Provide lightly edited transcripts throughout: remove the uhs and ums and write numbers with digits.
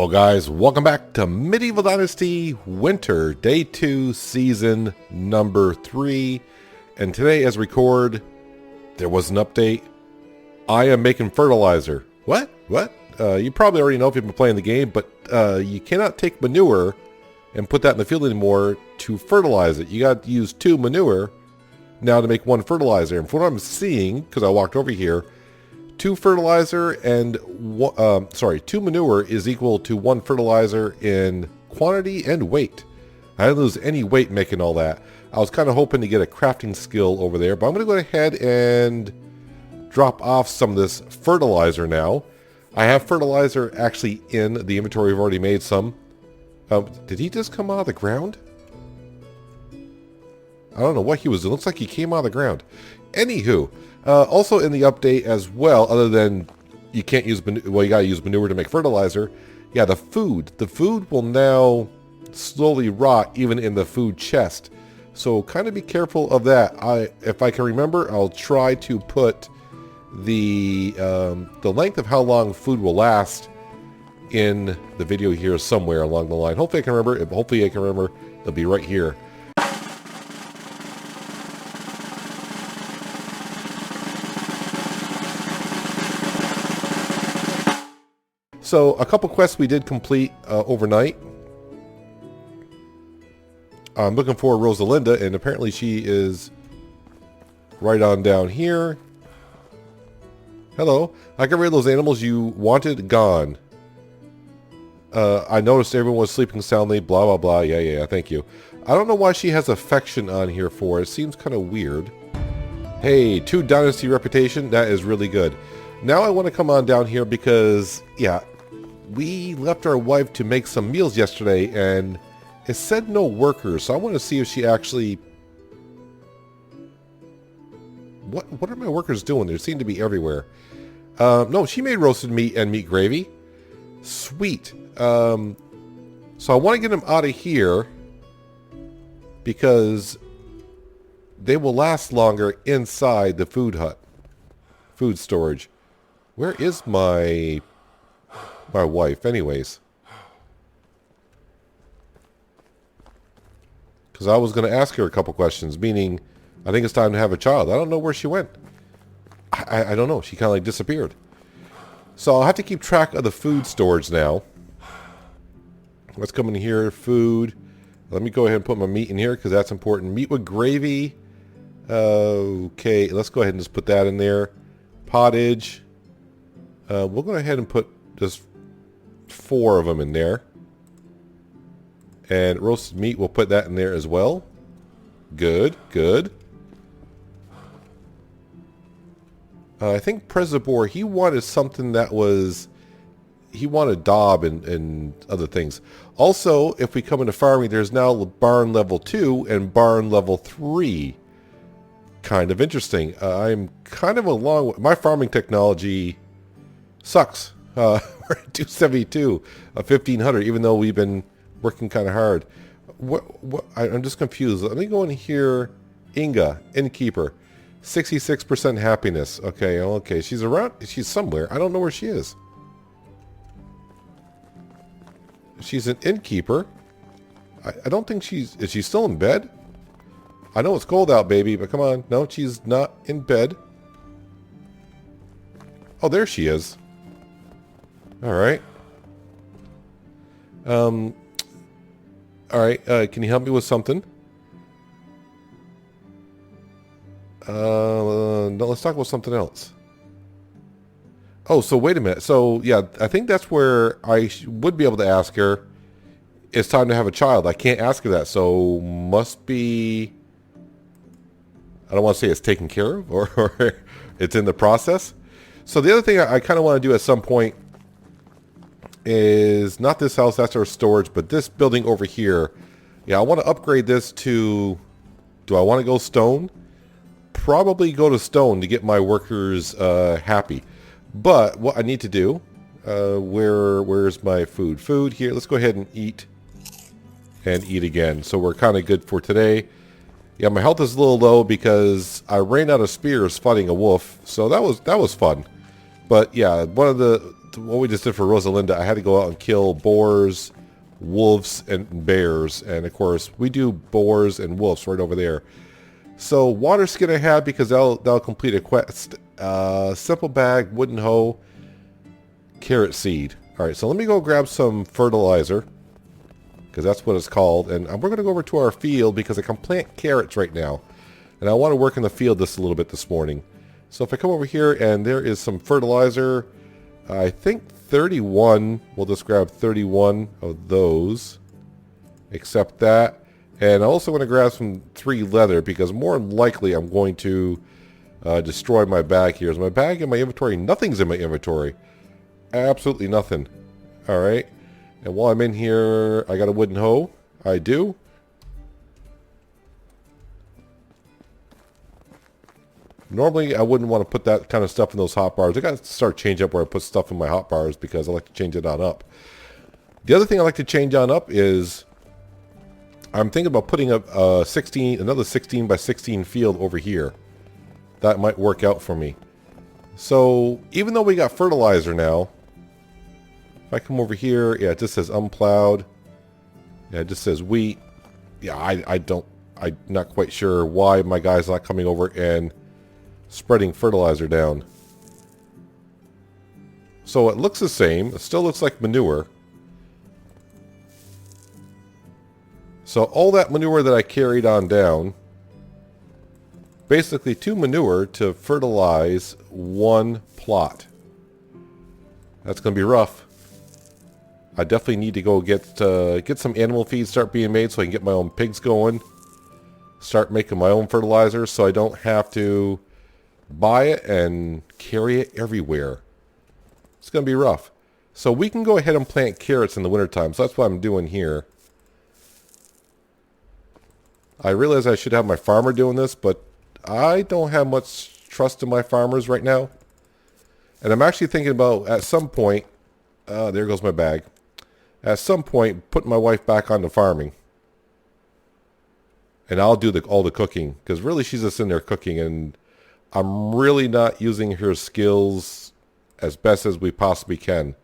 Hello guys, welcome back to Medieval Dynasty Winter, Day 2, Season number 3. And today as record, there was an update. I am making fertilizer. What? You probably already know if you've been playing the game, but you cannot take manure and put that in the field anymore to fertilize it. You got to use 2 manure now to make 1 fertilizer. And from what I'm seeing, because I walked over here, 2 fertilizer and 2 manure is equal to 1 fertilizer in quantity and weight. I didn't lose any weight making all that. I was kind of hoping to get a crafting skill over there, but I'm going to go ahead and drop off some of this fertilizer now. I have fertilizer actually in the inventory. I've already made some. Did he just come out of the ground? I don't know what he was doing. It looks like he came out of the ground. Anywho, also in the update as well, other than you can't use manure, well, you gotta use manure to make fertilizer. Yeah, the food will now slowly rot even in the food chest. So kind of be careful of that. If I can remember, I'll try to put the length of how long food will last in the video here somewhere along the line. Hopefully I can remember. Hopefully I can remember. It'll be right here. So a couple quests we did complete overnight. I'm looking for Rosalinda, and apparently she is right on down here. Hello. I got rid of those animals you wanted gone. I noticed everyone was sleeping soundly, blah, blah, blah. Yeah, thank you. I don't know why she has affection on here for. It seems kind of weird. Hey, 2 Dynasty reputation. That is really good. Now I want to come on down here because, yeah, we left our wife to make some meals yesterday, and it said no workers, so I want to see if she actually... What are my workers doing? They seem to be everywhere. No, she made roasted meat and meat gravy. Sweet. So I want to get them out of here because they will last longer inside the food hut. Food storage. Where is my wife anyways? Because I was going to ask her a couple questions, meaning I think it's time to have a child. I don't know where she went. I don't know. She kind of like disappeared. So I'll have to keep track of the food storage now. Let's come in here. Food. Let me go ahead and put my meat in here because that's important. Meat with gravy. Okay, let's go ahead and just put that in there. Pottage. We'll go ahead and put just 4 of them in there. And roasted meat, we'll put that in there as well. Good. I think Prezabor, he wanted something that was... He wanted daub and other things. Also, if we come into farming, there's now barn level 2 and barn level 3. Kind of interesting. I'm kind of along with... My farming technology sucks. We're at 272 of 1500, even though we've been working kind of hard. I'm just confused. Let me go in here. Inga, innkeeper, 66% happiness. Okay, she's around. She's somewhere. I don't know where she is. She's an innkeeper. I don't think she's... Is she still in bed? I know it's cold out, baby, but come on. No, she's not in bed. Oh, there she is. Alright. Alright, can you help me with something? No, let's talk about something else. Oh, so wait a minute. So, yeah, I think that's where I would be able to ask her, it's time to have a child. I can't ask her that, so must be... I don't want to say it's taken care of, or it's in the process. So the other thing I kind of want to do at some point is not this house, that's our storage, but this building over here. Yeah, I want to upgrade this to... Do I want to go stone? Probably go to stone to get my workers happy. But what I need to do... where's my food? Food here. Let's go ahead and eat. And eat again. So we're kind of good for today. Yeah, my health is a little low because I ran out of spears fighting a wolf. So that was fun. But yeah, what we just did for Rosalinda, I had to go out and kill boars, wolves, and bears. And of course, we do boars and wolves right over there. So water skin I have because that'll complete a quest. Simple bag, wooden hoe, carrot seed. All right, so let me go grab some fertilizer because that's what it's called. And we're going to go over to our field because I can plant carrots right now. And I want to work in the field just a little bit this morning. So if I come over here and there is some fertilizer, I think 31, we'll just grab 31 of those. Accept that. And I also want to grab some 3 leather because more than likely I'm going to destroy my bag here. Is my bag in my inventory? Nothing's in my inventory. Absolutely nothing. Alright. And while I'm in here, I got a wooden hoe. I do. Normally, I wouldn't want to put that kind of stuff in those hot bars. I got to start changing up where I put stuff in my hot bars because I like to change it on up. The other thing I like to change on up is I'm thinking about putting up another 16 by 16 field over here. That might work out for me. So even though we got fertilizer now, if I come over here, yeah, it just says unplowed. Yeah, it just says wheat. Yeah, I'm not quite sure why my guy's not coming over and spreading fertilizer down. So it looks the same. It still looks like manure. So all that manure that I carried on down, basically 2 manure to fertilize 1 plot. That's going to be rough. I definitely need to go get some animal feed start being made so I can get my own pigs going. Start making my own fertilizer so I don't have to buy it and carry it everywhere. It's going to be rough. So we can go ahead and plant carrots in the wintertime. So that's what I'm doing here. I realize I should have my farmer doing this, but I don't have much trust in my farmers right now. And I'm actually thinking about at some point, there goes my bag. At some point, putting my wife back on the farming. And I'll do all the cooking. Because really she's just in there cooking and I'm really not using her skills as best as we possibly can.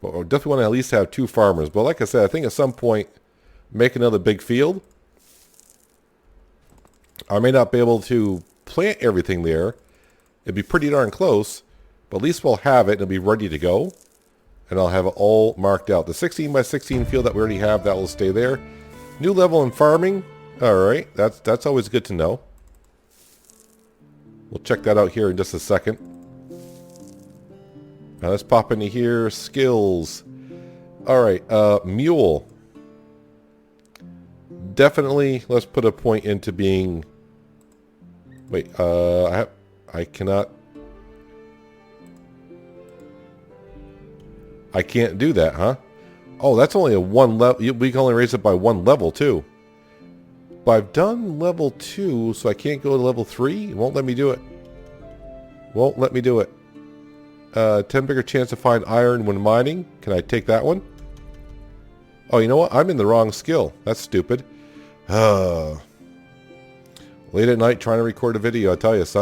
But I definitely want to at least have 2 farmers. But like I said, I think at some point, make another big field. I may not be able to plant everything there. It'd be pretty darn close. But at least we'll have it and it'll be ready to go. And I'll have it all marked out. The 16 by 16 field that we already have, that will stay there. New level in farming. Alright, that's always good to know. We'll check that out here in just a second. Now let's pop into here. Skills. Alright, mule. Definitely, let's put a point into being... Wait, I cannot... I can't do that, huh? Oh, that's only a 1 level. We can only raise it by 1 level, too. But I've done level 2, so I can't go to level 3? It won't let me do it. Won't let me do it. 10 bigger chance to find iron when mining. Can I take that one? Oh, you know what? I'm in the wrong skill. That's stupid. Late at night trying to record a video, I tell you, it's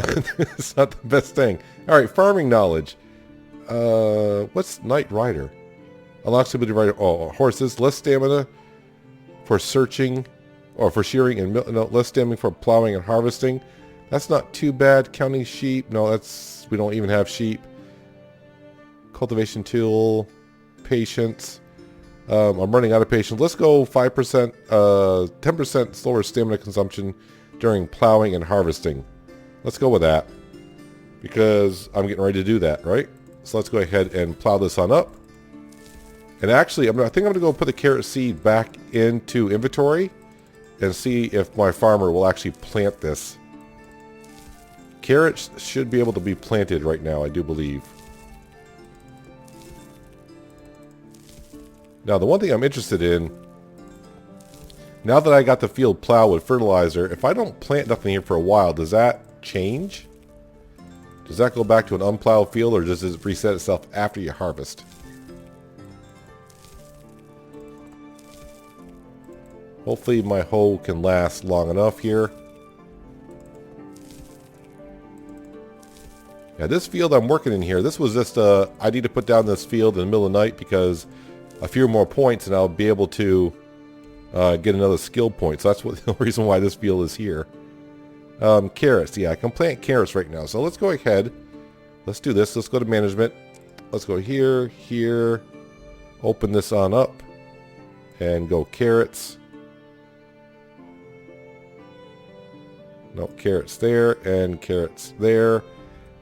not the best thing. Alright, farming knowledge. What's Night Rider? Unlocks the ability to ride horses. Less stamina for searching or for shearing and no, less stamina for plowing and harvesting. That's not too bad. Counting sheep. No, we don't even have sheep. Cultivation tool. Patience. I'm running out of patience. Let's go 5%, 10% slower stamina consumption during plowing and harvesting. Let's go with that. Because I'm getting ready to do that, right? So let's go ahead and plow this on up. And actually, I think I'm going to go put the carrot seed back into inventory and see if my farmer will actually plant this. Carrots should be able to be planted right now, I do believe. Now, the one thing I'm interested in, now that I got the field plowed with fertilizer, if I don't plant nothing here for a while, does that change? Does that go back to an unplowed field, or does it reset itself after you harvest? Hopefully my hoe can last long enough here. Yeah, this field I'm working in here, this was just, I need to put down this field in the middle of the night because a few more points and I'll be able to get another skill point. So that's the reason why this field is here. Carrots, yeah, I can plant carrots right now. So let's go ahead. Let's do this. Let's go to management. Let's go here, here. Open this on up. And go carrots. No, carrots there and carrots there.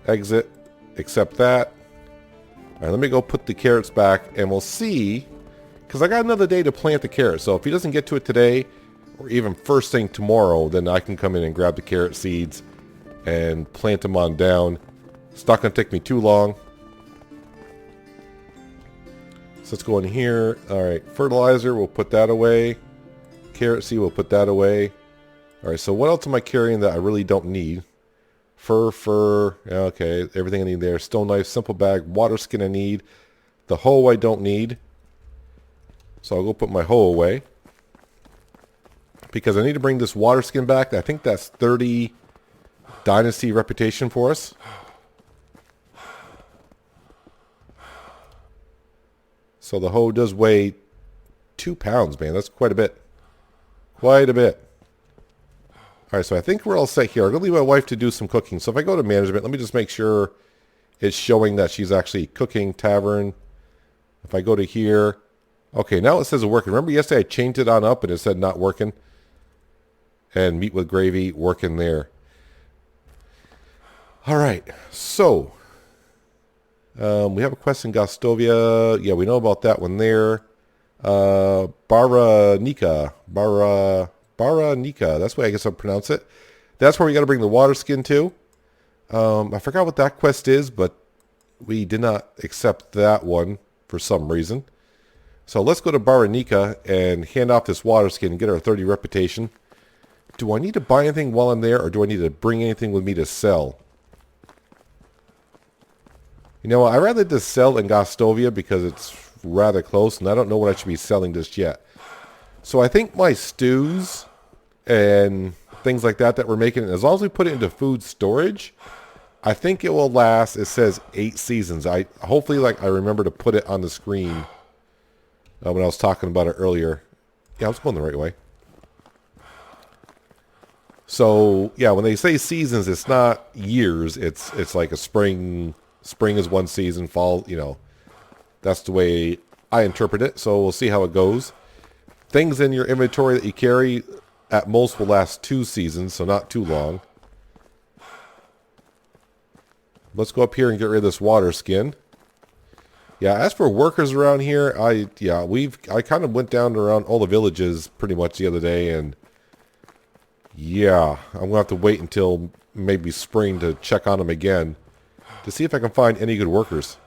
Exit. Accept that. Alright, let me go put the carrots back and we'll see. Because I got another day to plant the carrots. So if he doesn't get to it today, or even first thing tomorrow, then I can come in and grab the carrot seeds and plant them on down. It's not going to take me too long. So let's go in here. Alright, fertilizer, we'll put that away. Carrot seed, we'll put that away. Alright, so what else am I carrying that I really don't need? Fur, okay, everything I need there. Stone knife, simple bag, water skin I need. The hoe I don't need. So I'll go put my hoe away. Because I need to bring this water skin back. I think that's 30 Dynasty reputation for us. So the hoe does weigh 2 pounds, man. That's quite a bit. Quite a bit. Alright, so I think we're all set here. I'm going to leave my wife to do some cooking. So if I go to management, let me just make sure it's showing that she's actually cooking. Tavern. If I go to here. Okay, now it says it's working. Remember yesterday I changed it on up and it said not working? And meat with gravy, working there. Alright, so. We have a quest in Gostovia. Yeah, we know about that one there. Baranika. Baranika. That's the way I guess I'll pronounce it. That's where we got to bring the water skin to. I forgot what that quest is, but we did not accept that one for some reason. So let's go to Baranika and hand off this water skin and get our 30 reputation. Do I need to buy anything while I'm there, or do I need to bring anything with me to sell? You know what? I'd rather just sell in Gostovia because it's rather close, and I don't know what I should be selling just yet. So I think my stews and things like that we're making, as long as we put it into food storage, I think it will last. It says 8 seasons. Hopefully I remember to put it on the screen when I was talking about it earlier. Yeah, I was going the right way. So yeah, when they say seasons, it's not years. It's like a spring. Spring is one season. Fall, that's the way I interpret it. So we'll see how it goes. Things in your inventory that you carry at most will last 2 seasons, so not too long. Let's go up here and get rid of this water skin. Yeah, as for workers around here, I kind of went down around all the villages pretty much the other day, and yeah, I'm going to have to wait until maybe spring to check on them again to see if I can find any good workers.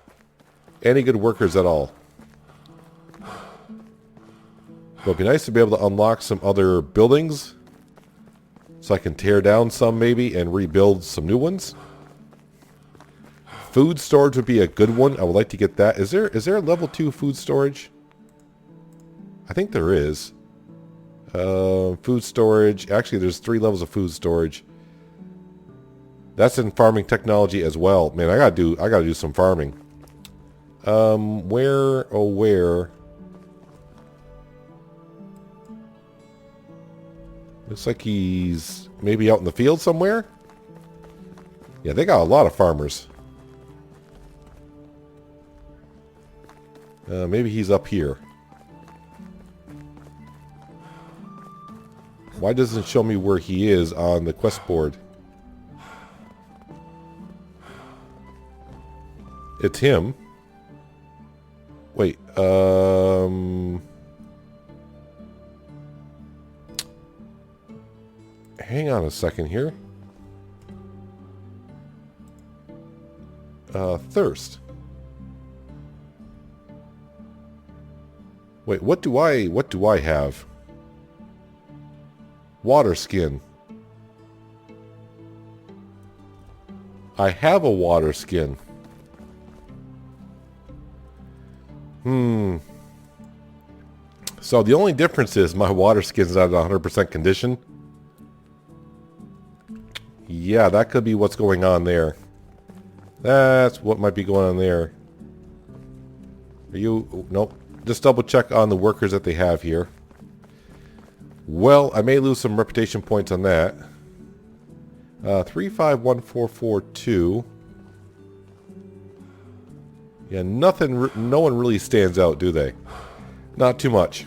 Any good workers at all. But it'd be nice to be able to unlock some other buildings so I can tear down some maybe and rebuild some new ones. Food storage would be a good one. I would like to get that. Is there a level 2 food storage? I think there is. Food storage. Actually, there's 3 levels of food storage. That's in farming technology as well. Man, I gotta do some farming. Where? Looks like he's maybe out in the field somewhere. Yeah, they got a lot of farmers. Maybe he's up here. Why doesn't it show me where he is on the quest board? It's him. Wait, hang on a second here. Thirst. Wait, what do I have? Water skin. I have a water skin. So the only difference is my water skin's not at 100% condition. Yeah, that could be what's going on there. That's what might be going on there. Are you... Nope. Just double check on the workers that they have here. Well, I may lose some reputation points on that. 351442. Yeah, nothing... No one really stands out, do they? Not too much.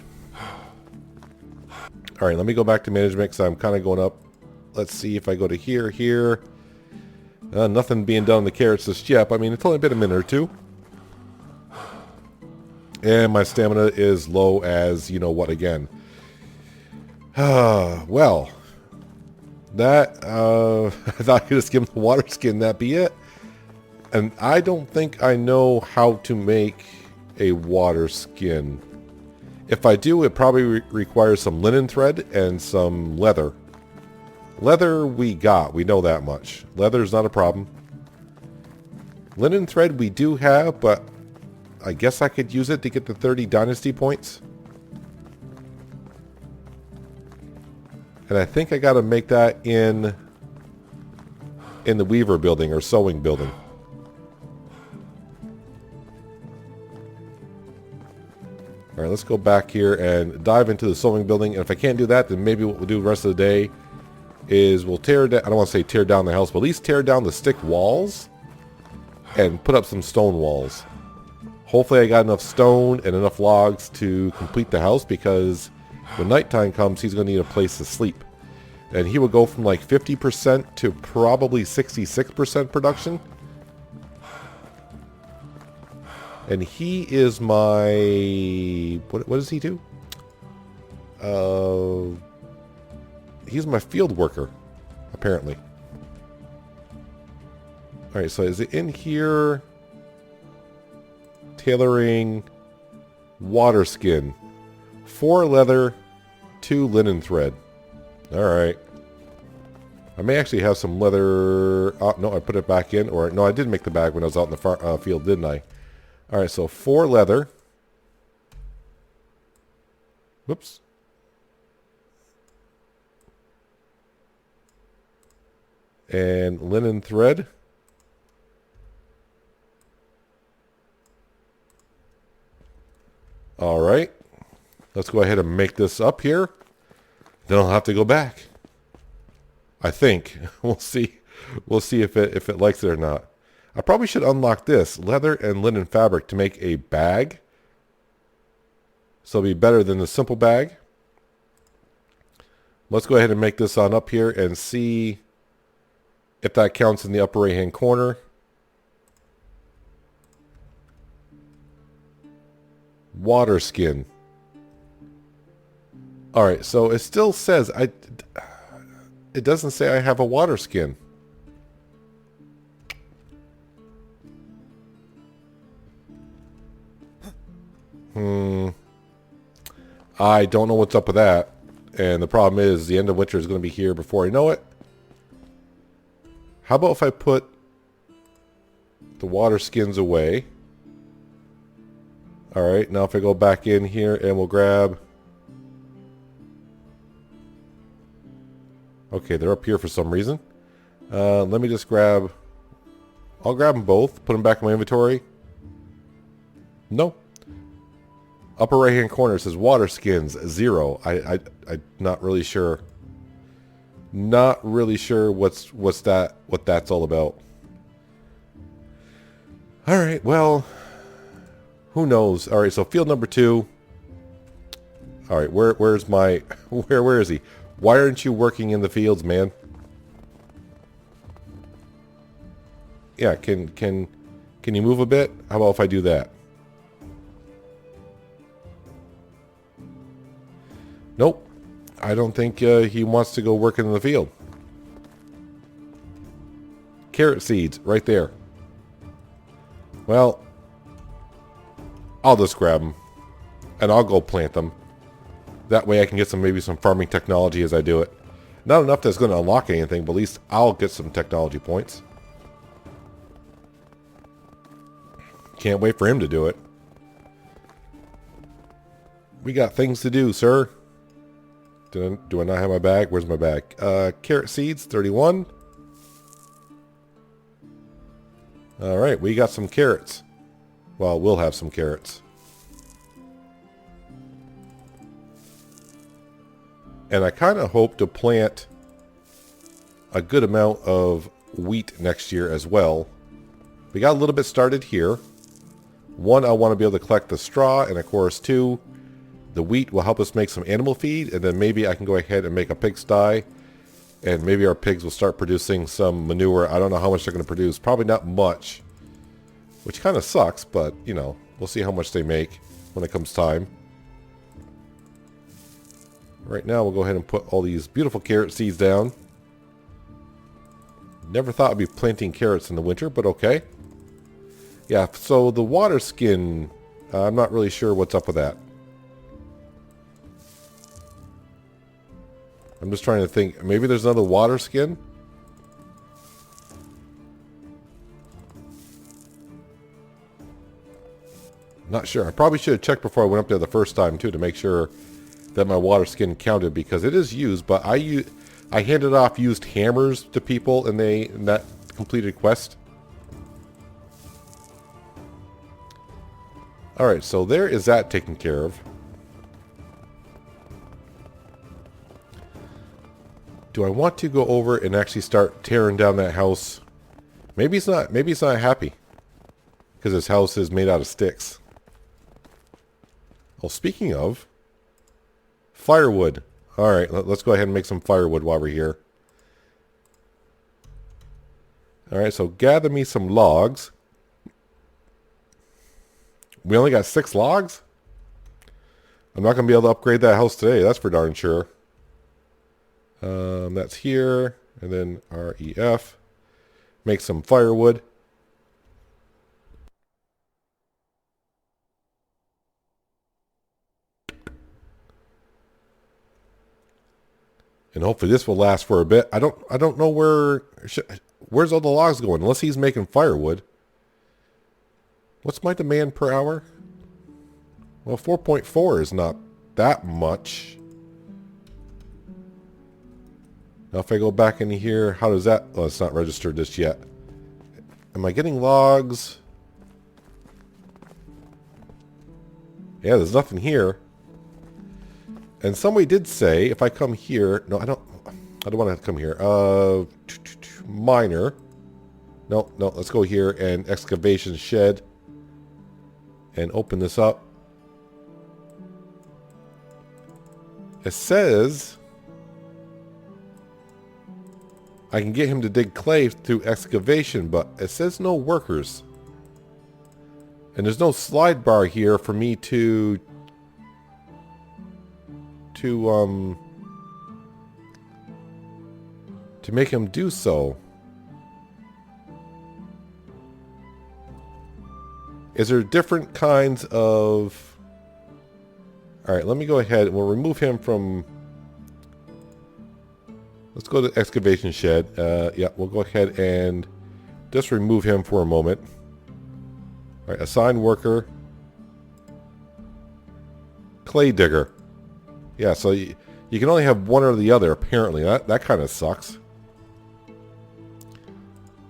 Alright, let me go back to management because I'm kind of going up. Let's see if I go to here. Nothing being done on the carrots just yet. I mean, it's only been a minute or two. And my stamina is low as you know what again. Well, that, I thought I could just give him the water skin, that be it. And I don't think I know how to make a water skin. If I do, it probably requires some linen thread and some leather. Leather we know that much. Leather's not a problem. Linen thread we do have, but I guess I could use it to get the 30 dynasty points. And I think I gotta make that in the weaver building or sewing building. Alright, let's go back here and dive into the sewing building. And if I can't do that, then maybe what we'll do the rest of the day is we'll tear down, I don't want to say tear down the house, but at least tear down the stick walls and put up some stone walls. Hopefully I got enough stone and enough logs to complete the house, because when nighttime comes, he's going to need a place to sleep. And he will go from like 50% to probably 66% production. And he is my... What does he do? He's my field worker, apparently. Alright, so is it in here? Tailoring, water skin, 4 leather, 2 linen thread. Alright. I may actually have some leather... no, I put it back in. Or no, I did make the bag when I was out in the field, didn't I? Alright, so 4 leather. Whoops. And linen thread. Alright. Let's go ahead and make this up here. Then I'll have to go back. I think. We'll see. We'll see if it likes it or not. I probably should unlock this. Leather and linen fabric to make a bag. So it'll be better than the simple bag. Let's go ahead and make this on up here and see if that counts in the upper right hand corner. Water skin. Alright, so it still says it doesn't say I have a water skin. I don't know what's up with that. And the problem is the end of winter is going to be here before I know it. How about if I put the water skins away? Alright, now if I go back in here and we'll grab... Okay, they're up here for some reason. Let me just grab... I'll grab them both, put them back in my inventory. No. Upper right hand corner says water skins 0. I'm not really sure. Not really sure what that's all about. Alright, well, who knows? Alright, so field number 2. Alright, where's my where is he? Why aren't you working in the fields, man? Yeah, can you move a bit? How about if I do that? Nope. I don't think he wants to go work in the field. Carrot seeds, right there. Well, I'll just grab them. And I'll go plant them. That way I can get maybe some farming technology as I do it. Not enough that's going to unlock anything, but at least I'll get some technology points. Can't wait for him to do it. We got things to do, sir. Do I not have my bag? Where's my bag? Carrot seeds, 31. Alright, we got some carrots. Well, we'll have some carrots. And I kind of hope to plant a good amount of wheat next year as well. We got a little bit started here. One, I want to be able to collect the straw, and of course, two, the wheat will help us make some animal feed, and then maybe I can go ahead and make a pigsty, and maybe our pigs will start producing some manure. I don't know how much they're going to produce. Probably not much, which kind of sucks, but, you know, we'll see how much they make when it comes time. Right now, we'll go ahead and put all these beautiful carrot seeds down. Never thought I'd be planting carrots in the winter, but okay. Yeah, so the water skin, I'm not really sure what's up with that. I'm just trying to think. Maybe there's another water skin? Not sure. I probably should have checked before I went up there the first time, too, to make sure that my water skin counted, because it is used, but I handed off used hammers to people in that completed quest. Alright, so there is that taken care of. Do I want to go over and actually start tearing down that house? Maybe it's not happy, because his house is made out of sticks. Well, speaking of firewood. Alright, let's go ahead and make some firewood while we're here. Alright, so gather me some logs. We only got 6 logs? I'm not going to be able to upgrade that house today, that's for darn sure. That's here, and then REF. Make some firewood. And hopefully this will last for a bit. I don't know where's all the logs going, unless he's making firewood. What's my demand per hour? Well, 4.4 is not that much. Now if I go back in here, how does that... Oh, it's not registered just yet. Am I getting logs? Yeah, there's nothing here. And somebody did say, if I come here... No, I don't want to come here. Miner. No, let's go here and excavation shed. And open this up. It says I can get him to dig clay through excavation, but it says no workers. And there's no slide bar here for me to make him do so. Is there different kinds of... Alright, let me go ahead and we'll remove him from... Let's go to excavation shed. Yeah, we'll go ahead and just remove him for a moment. Alright, assign worker. Clay digger. Yeah, so you can only have one or the other, apparently. That kind of sucks.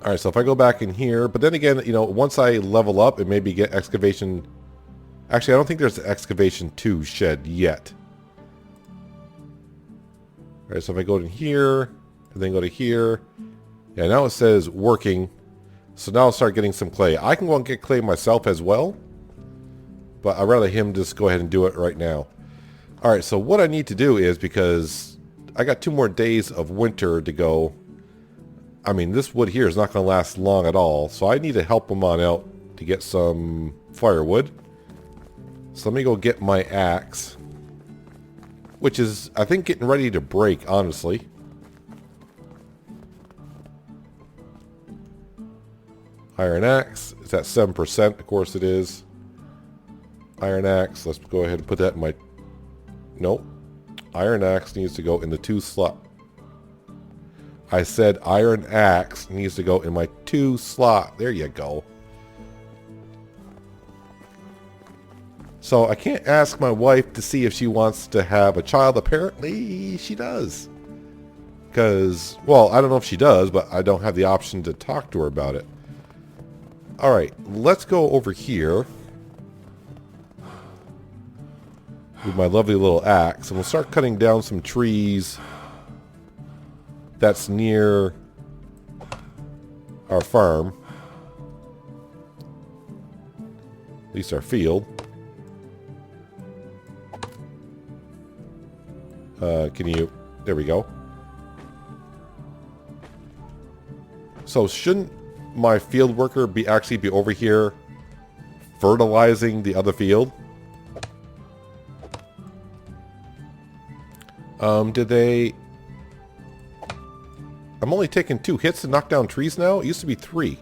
Alright, so if I go back in here, but then again, you know, once I level up and maybe get excavation... Actually, I don't think there's excavation 2 shed yet. Alright, so if I go in here, and then go to here, yeah, now it says working. So now I'll start getting some clay. I can go and get clay myself as well, but I'd rather him just go ahead and do it right now. Alright, so what I need to do is, because I got 2 more days of winter to go, I mean, this wood here is not going to last long at all, so I need to help him on out to get some firewood. So let me go get my axe, which is, I think, getting ready to break, honestly. Iron axe, it's at 7%, of course it is. Iron axe, let's go ahead and put that in my... Nope. Iron axe needs to go in the 2 slot. I said iron axe needs to go in my 2 slot. There you go. So I can't ask my wife to see if she wants to have a child. Apparently she does. Because, well, I don't know if she does, but I don't have the option to talk to her about it. Alright, let's go over here with my lovely little axe, and we'll start cutting down some trees that's near our farm. At least our field. Can you... There we go. So shouldn't my field worker actually be over here fertilizing the other field? Did they... I'm only taking 2 hits to knock down trees now? It used to be 3.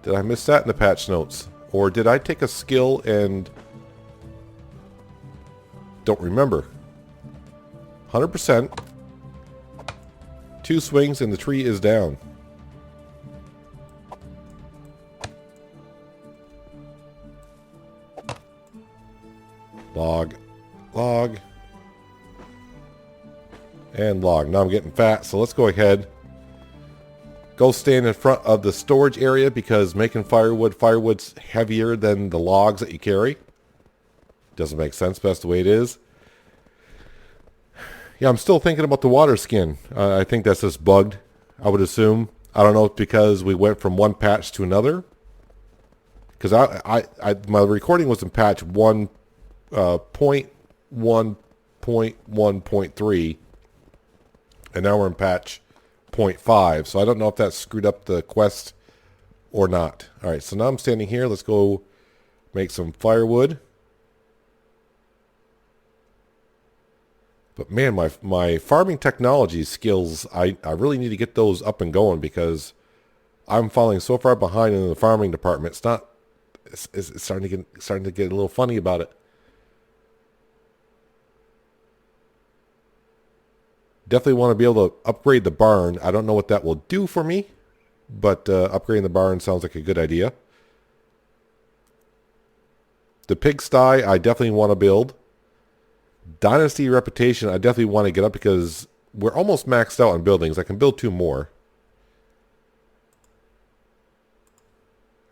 Did I miss that in the patch notes? Or did I take a skill and... don't remember. 100%. 2 swings and the tree is down. Log. Log. And log. Now I'm getting fat, so let's go ahead. Go stand in front of the storage area because making firewood's heavier than the logs that you carry. Doesn't make sense, but that's the way it is. Yeah, I'm still thinking about the water skin. I think that's just bugged, I would assume. I don't know if because we went from one patch to another. Because my recording was in patch 1.1.1.3. And now we're in patch 0.5. So I don't know if that screwed up the quest or not. Alright, so now I'm standing here. Let's go make some firewood. But man, my farming technology skills, I really need to get those up and going because I'm falling so far behind in the farming department. It's starting to get a little funny about it. Definitely want to be able to upgrade the barn. I don't know what that will do for me, but upgrading the barn sounds like a good idea. The pigsty, I definitely want to build. Dynasty reputation, I definitely want to get up because we're almost maxed out on buildings. I can build 2 more.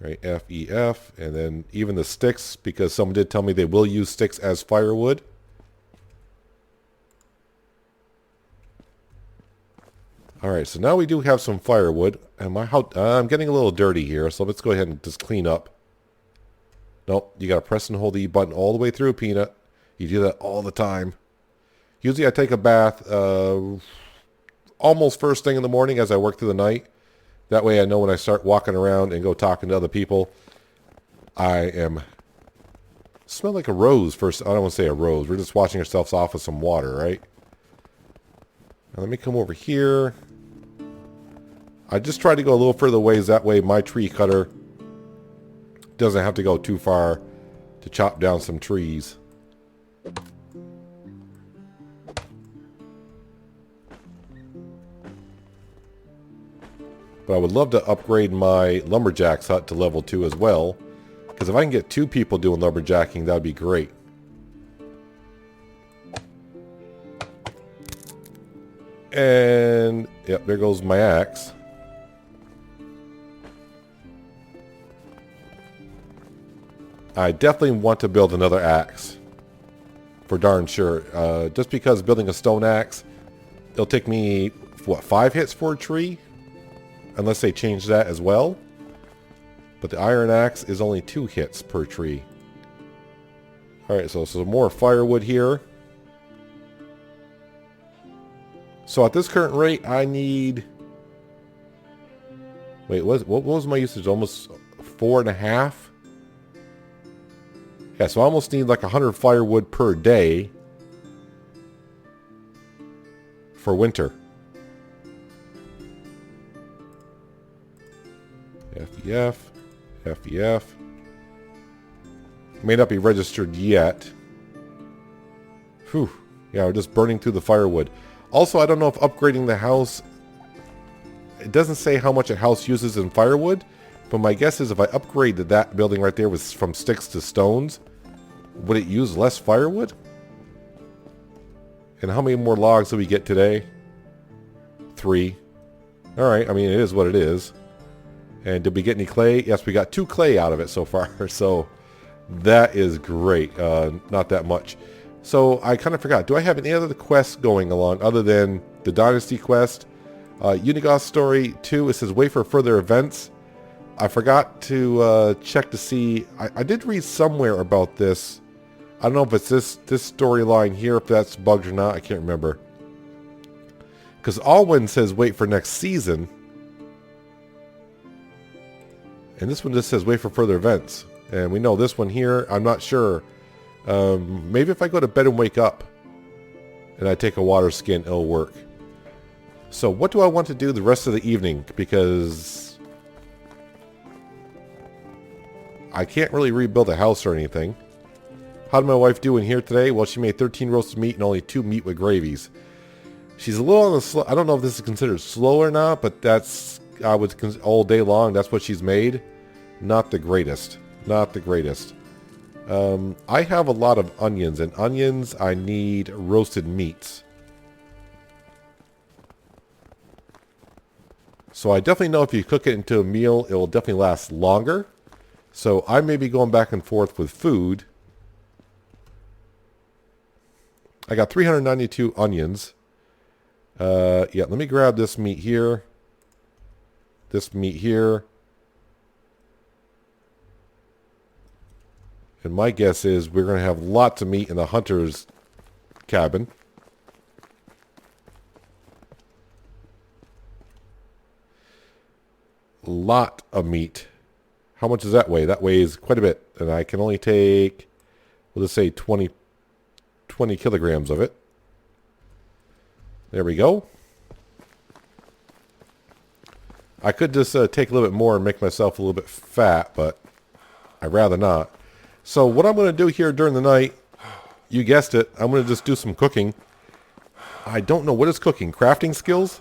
Right, FEF, and then even the sticks, because someone did tell me they will use sticks as firewood. Alright, so now we do have some firewood. And I'm getting a little dirty here, so let's go ahead and just clean up. Nope, you gotta press and hold the E button all the way through, Peanut. You do that all the time. Usually I take a bath almost first thing in the morning as I work through the night. That way I know when I start walking around and go talking to other people, smell like a rose first. I don't want to say a rose. We're just washing ourselves off with some water, right? Now let me come over here. I just try to go a little further ways. That way my tree cutter doesn't have to go too far to chop down some trees. But I would love to upgrade my lumberjack's hut to level 2 as well. Because if I can get 2 people doing lumberjacking, that would be great. And, yep, there goes my axe. I definitely want to build another axe. For darn sure. Just because building a stone axe, it'll take me, what, 5 hits for a tree? Unless they change that as well. But the iron axe is only 2 hits per tree. Alright, so some more firewood here. So at this current rate, I need... Wait, what was my usage? Almost 4.5? Yeah, so I almost need like 100 firewood per day for winter. FEF, FEF. May not be registered yet. Whew. Yeah, we're just burning through the firewood. Also, I don't know if upgrading the house... It doesn't say how much a house uses in firewood, but my guess is if I upgraded that building right there was from sticks to stones, would it use less firewood? And how many more logs do we get today? 3. Alright, I mean, it is what it is. And did we get any clay? Yes, we got 2 clay out of it so far. So that is great. Not that much. So I kind of forgot. Do I have any other quests going along other than the Dynasty quest? Unigoth Story 2, it says wait for further events. I forgot to check to see. I did read somewhere about this. I don't know if it's this storyline here, if that's bugged or not. I can't remember. Because Alwyn says wait for next season. And this one just says wait for further events. And we know this one here, I'm not sure. Maybe if I go to bed and wake up and I take a water skin, it'll work. So what do I want to do the rest of the evening? Because I can't really rebuild a house or anything. How did my wife do in here today? Well, she made 13 roasted meat and only 2 meat with gravies. She's a little on the slow. I don't know if this is considered slow or not, but that's, I would all day long, that's what she's made. Not the greatest. Not the greatest. I have a lot of onions, and onions, I need roasted meats. So I definitely know if you cook it into a meal, it will definitely last longer. So I may be going back and forth with food. I got 392 onions. Yeah, let me grab this meat here. This meat here. And my guess is we're going to have lots of meat in the hunter's cabin. Lot of meat. How much does that weigh? That weighs quite a bit. And I can only take, we'll just say 20 kilograms of it. There we go. I could just take a little bit more and make myself a little bit fat, but I'd rather not. So what I'm going to do here during the night, you guessed it, I'm going to just do some cooking. I don't know what is cooking. Crafting skills?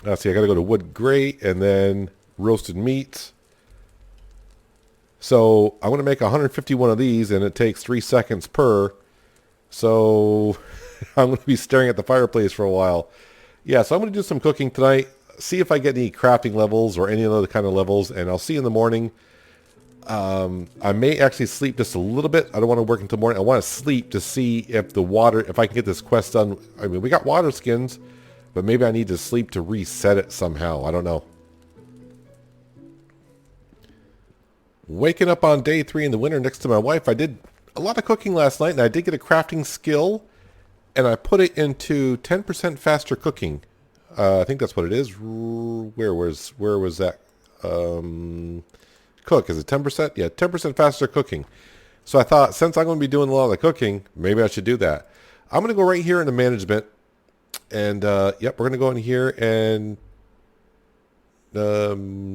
Let's see, I got to go to wood grate and then roasted meats. So I'm going to make 151 of these, and it takes 3 seconds per. So I'm going to be staring at the fireplace for a while. Yeah, so I'm going to do some cooking tonight. See if I get any crafting levels or any other kind of levels, and I'll see you in the morning. I may actually sleep just a little bit. I don't want to work until morning. I want to sleep to see if the water, if I can get this quest done. I mean, we got water skins, but maybe I need to sleep to reset it somehow. I don't know. Waking up on day 3 in the winter next to my wife. I did a lot of cooking last night, and I did get a crafting skill, and I put it into 10% faster cooking. I think that's what it is. Where was that? Cook, is it 10%? Yeah, 10% faster cooking. So I thought, since I'm going to be doing a lot of the cooking, maybe I should do that. I'm going to go right here into management. And, yep, we're going to go in here and,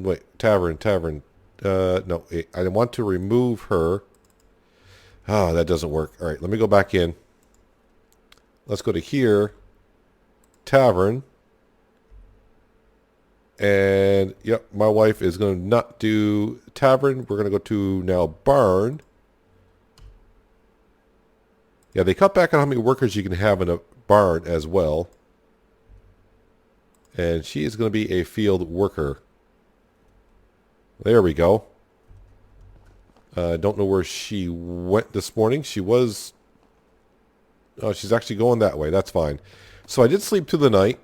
wait, tavern. No, I want to remove her. Oh, that doesn't work. All right, let me go back in. Let's go to here. Tavern. And, yep, my wife is going to not do tavern. We're going to go to now barn. Yeah, they cut back on how many workers you can have in a barn as well. And she is going to be a field worker. There we go. Don't know where she went this morning. She was... Oh, she's actually going that way. That's fine. So I did sleep through the night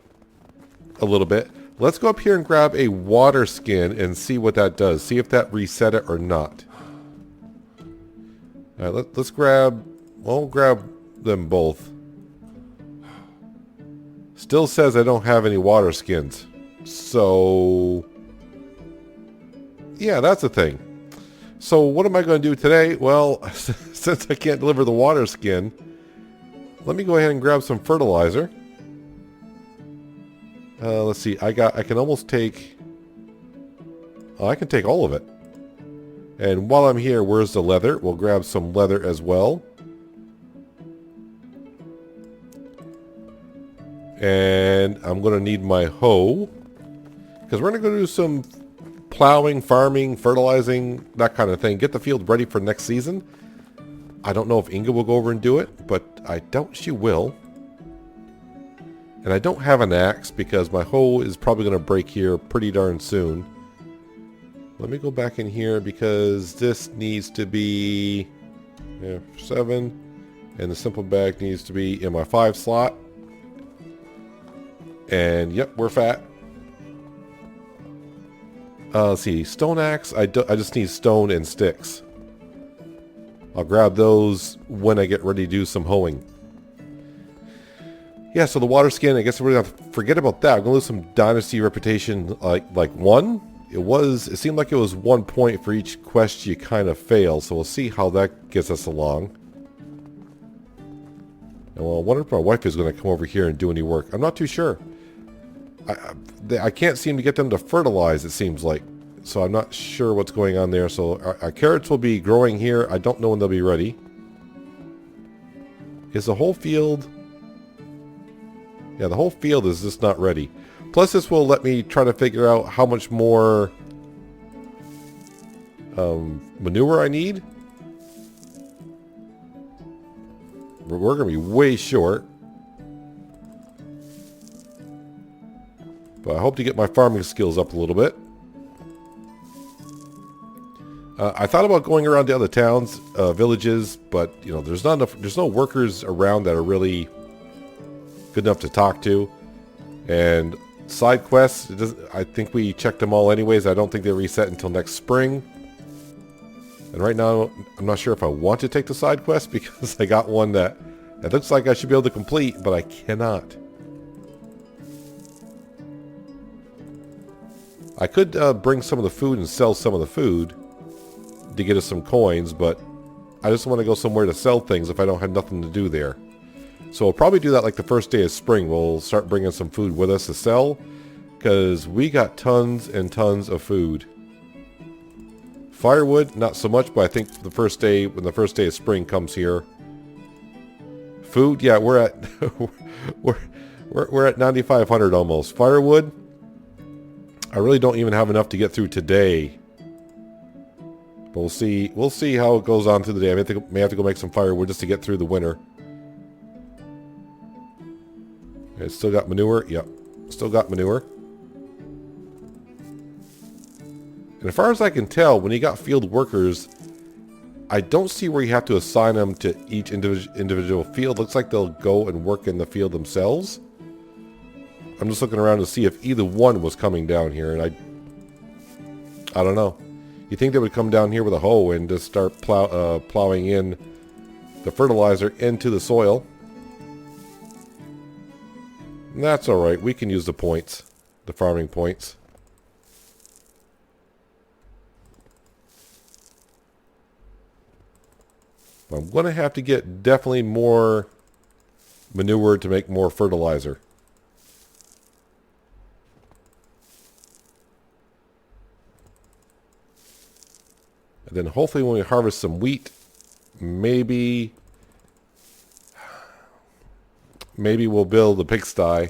a little bit. Let's go up here and grab a water skin and see what that does. See if that reset it or not. All right, let's grab... We'll grab them both. Still says I don't have any water skins. So... yeah, that's the thing. So what am I going to do today? Well, since I can't deliver the water skin, let me go ahead and grab some fertilizer. Let's see. I can almost take... oh, I can take all of it. And while I'm here, where's the leather? We'll grab some leather as well. And I'm going to need my hoe, because we're going to go do some plowing, farming, fertilizing, that kind of thing. Get the field ready for next season. I don't know if Inga will go over and do it, but I doubt she will. And I don't have an axe because my hoe is probably going to break here pretty darn soon. Let me go back in here because this needs to be 7. And the simple bag needs to be in my 5 slot. And yep, we're fat. Let's see, stone axe. I just need stone and sticks. I'll grab those when I get ready to do some hoeing. Yeah, so the water skin, I guess we're gonna have to forget about that. I'm gonna lose some dynasty reputation, like 1. It seemed like it was 1 point for each quest you kind of fail, so we'll see how that gets us along. And well, I wonder if my wife is going to come over here and do any work. I'm not too sure. I can't seem to get them to fertilize, it seems like. So I'm not sure what's going on there. So our carrots will be growing here. I don't know when they'll be ready. Is the whole field... Yeah, the whole field is just not ready. Plus this will let me try to figure out how much more manure I need. We're going to be way short. But I hope to get my farming skills up a little bit. I thought about going around the other towns, villages, but you know, there's not enough. There's no workers around that are really good enough to talk to. And side quests, I think we checked them all anyways. I don't think they reset until next spring. And right now, I'm not sure if I want to take the side quest because I got one that it looks like I should be able to complete, but I cannot. I could bring some of the food and sell some of the food to get us some coins, but I just want to go somewhere to sell things if I don't have nothing to do there. So we'll probably do that like the first day of spring. We'll start bringing some food with us to sell because we got tons and tons of food. Firewood, not so much, but I think the first day, when the first day of spring comes here. Food, yeah, we're at we're at 9,500 almost. Firewood, I really don't even have enough to get through today. But we'll see how it goes on through the day. I may have to go make some firewood just to get through the winter. It's still got manure. Yep, still got manure. And as far as I can tell, when you got field workers, I don't see where you have to assign them to each individual field. Looks like they'll go and work in the field themselves. I'm just looking around to see if either one was coming down here, and I don't know. You think they would come down here with a hoe and just start plowing in the fertilizer into the soil? And that's all right. We can use the points, the farming points. I'm going to have to get definitely more manure to make more fertilizer. And then hopefully when we harvest some wheat, maybe we'll build a pigsty.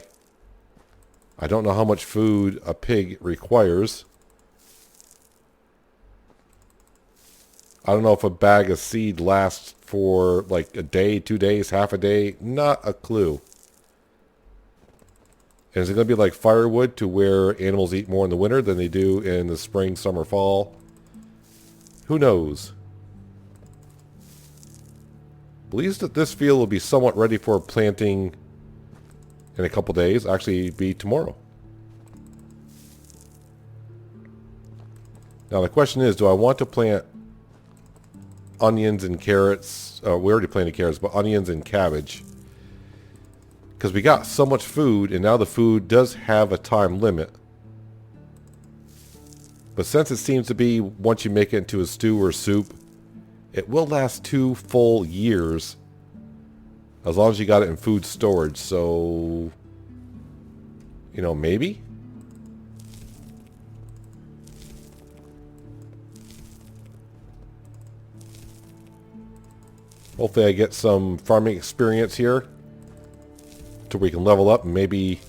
I don't know how much food a pig requires. I don't know if a bag of seed lasts for like a day, 2 days, half a day. Not a clue. And is it going to be like firewood to where animals eat more in the winter than they do in the spring, summer, fall? Who knows? Believes that this field will be somewhat ready for planting in a couple days. Actually, be tomorrow. Now the question is, do I want to plant onions and carrots? We already planted carrots, but onions and cabbage. Because we got so much food, and now the food does have a time limit. But since it seems to be, once you make it into a stew or soup, it will last 2 full years. As long as you got it in food storage. So, you know, maybe? Hopefully I get some farming experience here. So we can level up and maybe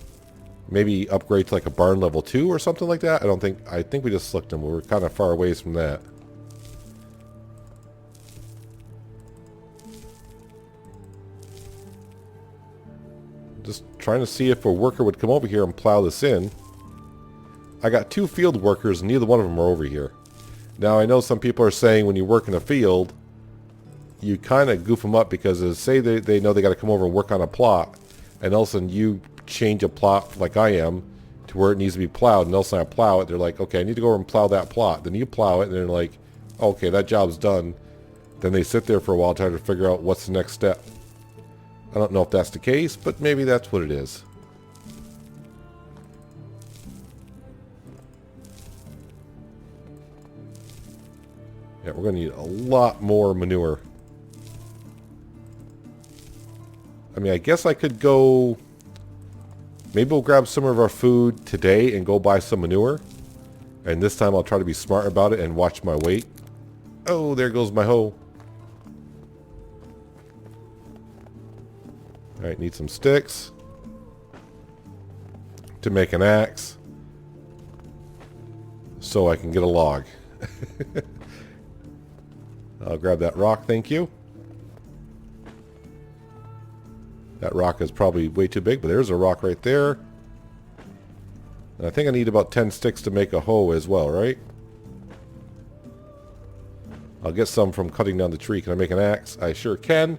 upgrade to like a barn level 2 or something like that. I think we just slicked them. We're kind of far away from that. Just trying to see if a worker would come over here and plow this in. I got 2 field workers and neither one of them are over here. Now, I know some people are saying when you work in a field, you kind of goof them up because say they know they got to come over and work on a plot, and all of a sudden you change a plot like I am to where it needs to be plowed, and all of a sudden I plow it. They're like, okay, I need to go over and plow that plot. Then you plow it, and they're like, okay, that job's done. Then they sit there for a while trying to figure out what's the next step. I don't know if that's the case, but maybe that's what it is. Yeah, we're going to need a lot more manure. I mean, I guess I could go... Maybe we'll grab some of our food today and go buy some manure. And this time I'll try to be smart about it and watch my weight. Oh, there goes my hoe. Alright, need some sticks to make an axe so I can get a log. I'll grab that rock, thank you. That rock is probably way too big, but there's a rock right there. And I think I need about 10 sticks to make a hoe as well, right? I'll get some from cutting down the tree. Can I make an axe? I sure can.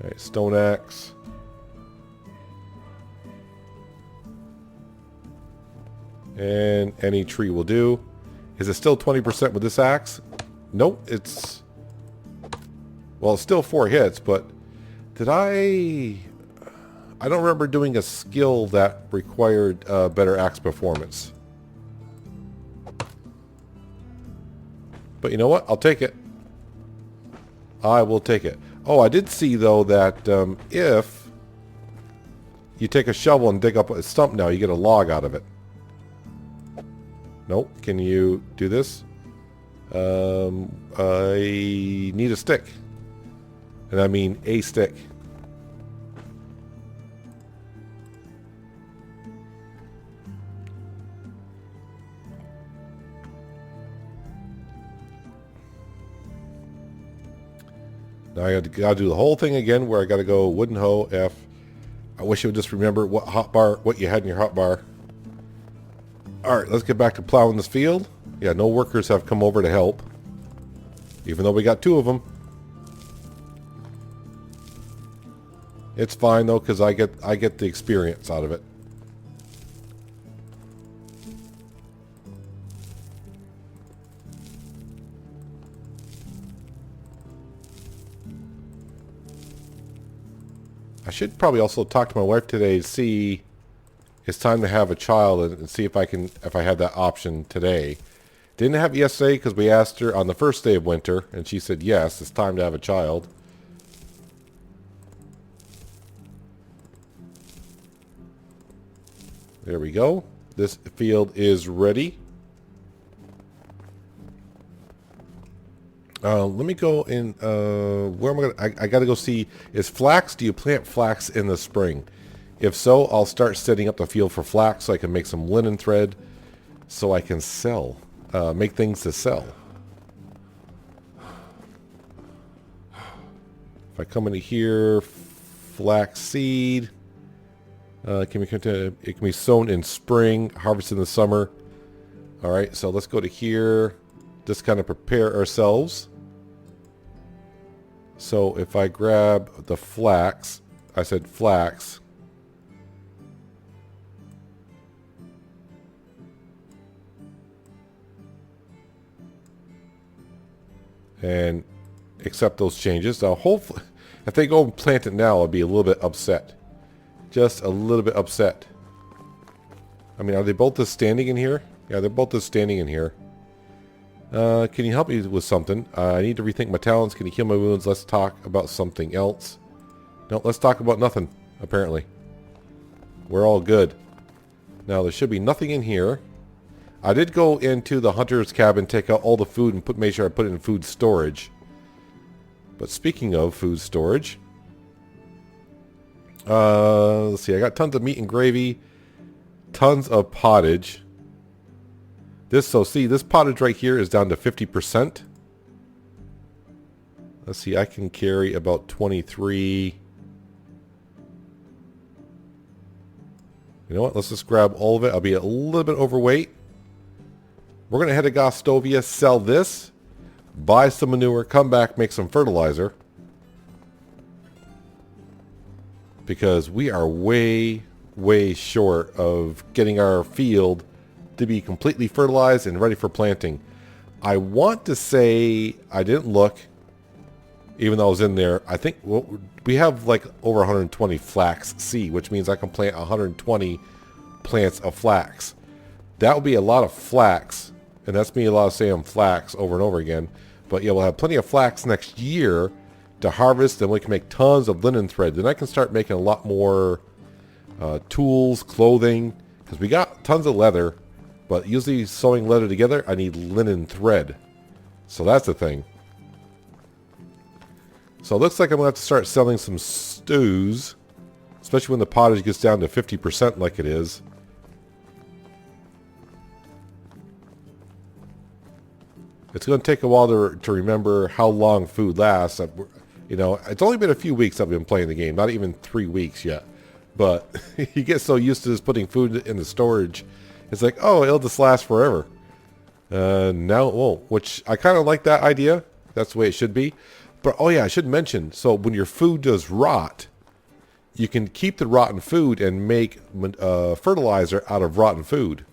Alright, stone axe. And any tree will do. Is it still 20% with this axe? Nope, it's... Well, it's still 4 hits, but... Did I don't remember doing a skill that required better axe performance. But you know what? I'll take it. I will take it. Oh, I did see, though, that if you take a shovel and dig up a stump now, you get a log out of it. Nope. Can you do this? I need a stick. And I mean a stick. Now I gotta do the whole thing again where I gotta go wooden hoe, F. I wish I would just remember what you had in your hotbar. Alright, let's get back to plowing this field. Yeah, no workers have come over to help. Even though we got 2 of them. It's fine though, because I get the experience out of it. I should probably also talk to my wife today to see it's time to have a child and see if I have that option today. Didn't have it yesterday because we asked her on the first day of winter and she said yes, it's time to have a child. There we go. This field is ready. Let me go in, where am I gonna, I gotta go see, is flax, do you plant flax in the spring? If so, I'll start setting up the field for flax so I can make some linen thread so I can sell, make things to sell. If I come into here, flax seed, it can be sown in spring, harvested in the summer. Alright, so let's go to here, just kind of prepare ourselves. So if I grab the flax, I said flax. And accept those changes. Now hopefully, if they go and plant it now, I'll be a little bit upset. Just a little bit upset. I mean, are they both just standing in here? Yeah, they're both just standing in here. Can you help me with something? I need to rethink my talents. Can you heal my wounds? Let's talk about something else. No, let's talk about nothing, apparently. We're all good. Now, there should be nothing in here. I did go into the hunter's cabin, take out all the food, and make sure I put it in food storage. But speaking of food storage... let's see, I got tons of meat and gravy. Tons of pottage. This pottage right here is down to 50%. Let's see, I can carry about 23. You know what? Let's just grab all of it. I'll be a little bit overweight. We're going to head to Gostovia, sell this, buy some manure, come back, make some fertilizer. Because we are way, way short of getting our field to be completely fertilized and ready for planting. I want to say, I didn't look, even though I was in there. I think we have like over 120 flax seed, which means I can plant 120 plants of flax. That would be a lot of flax, and that's me a lot of saying flax over and over again. But yeah, we'll have plenty of flax next year to harvest, and we can make tons of linen thread. Then I can start making a lot more tools, clothing, because we got tons of leather, but usually sewing leather together, I need linen thread. So that's the thing. So it looks like I'm going to have to start selling some stews, especially when the pottage gets down to 50% like it is. It's going to take a while to remember how long food lasts. You know, it's only been a few weeks I've been playing the game, not even 3 weeks yet. But you get so used to just putting food in the storage, it's like, oh, it'll just last forever. Now it won't, which I kind of like that idea. That's the way it should be. But, oh yeah, I should mention, so when your food does rot, you can keep the rotten food and make fertilizer out of rotten food.